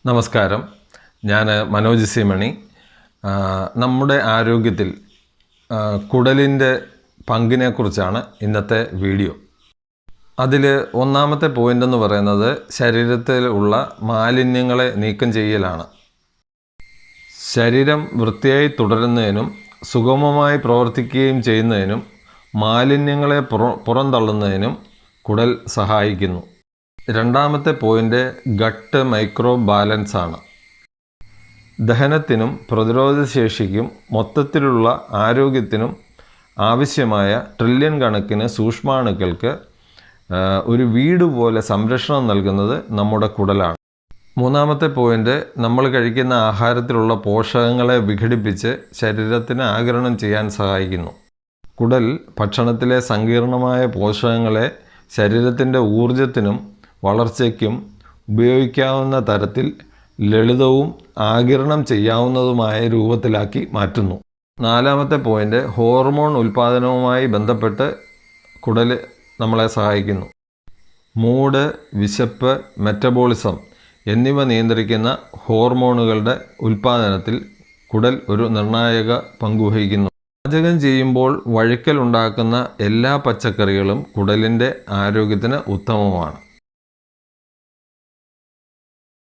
നമസ്കാരം, ഞാൻ മനോജ് സി മണി. നമ്മുടെ ആരോഗ്യത്തിൽ കുടലിൻ്റെ പങ്കിനെക്കുറിച്ചാണ് ഇന്നത്തെ വീഡിയോ. അതിൽ ഒന്നാമത്തെ പോയിൻ്റ് എന്ന് പറയുന്നത് ശരീരത്തിലുള്ള മാലിന്യങ്ങളെ നീക്കം ചെയ്യലാണ്. ശരീരം വൃത്തിയായി തുടരുന്നതിനും സുഗമമായി പ്രവർത്തിക്കുകയും ചെയ്യുന്നതിനും മാലിന്യങ്ങളെ പുറന്തള്ളുന്നതിനും കുടൽ സഹായിക്കുന്നു. രണ്ടാമത്തെ പോയിൻ്റ് ഗട്ട് മൈക്രോ ബാലൻസ് ആണ്. ദഹനത്തിനും പ്രതിരോധശേഷിക്കും മൊത്തത്തിലുള്ള ആരോഗ്യത്തിനും ആവശ്യമായ ട്രില്യൺ കണക്കിന് സൂക്ഷ്മാണുക്കൾക്ക് ഒരു വീട് പോലെ സംരക്ഷണം നൽകുന്നത് നമ്മുടെ കുടലാണ്. മൂന്നാമത്തെ പോയിൻ്റ് നമ്മൾ കഴിക്കുന്ന ആഹാരത്തിലുള്ള പോഷകങ്ങളെ വിഘടിപ്പിച്ച് ശരീരത്തിന് ആഗിരണം ചെയ്യാൻ സഹായിക്കുന്നു. കുടൽ ഭക്ഷണത്തിലെ സങ്കീർണമായ പോഷകങ്ങളെ ശരീരത്തിൻ്റെ ഊർജത്തിനും വളർച്ചയ്ക്കും ഉപയോഗിക്കാവുന്ന തരത്തിൽ ലളിതവും ആഗിരണം ചെയ്യാവുന്നതുമായ രൂപത്തിലാക്കി മാറ്റുന്നു. നാലാമത്തെ പോയിൻ്റ് ഹോർമോൺ ഉൽപ്പാദനവുമായി ബന്ധപ്പെട്ട് കുടൽ നമ്മളെ സഹായിക്കുന്നു. മൂഡ്, വിശപ്പ്, മെറ്റബോളിസം എന്നിവ നിയന്ത്രിക്കുന്ന ഹോർമോണുകളുടെ ഉൽപ്പാദനത്തിൽ കുടൽ ഒരു നിർണായക പങ്കുവഹിക്കുന്നു. പാചകം ചെയ്യുമ്പോൾ വഴുക്കൽ ഉണ്ടാക്കുന്ന എല്ലാ പച്ചക്കറികളും കുടലിൻ്റെ ആരോഗ്യത്തിന് ഉത്തമമാണ്.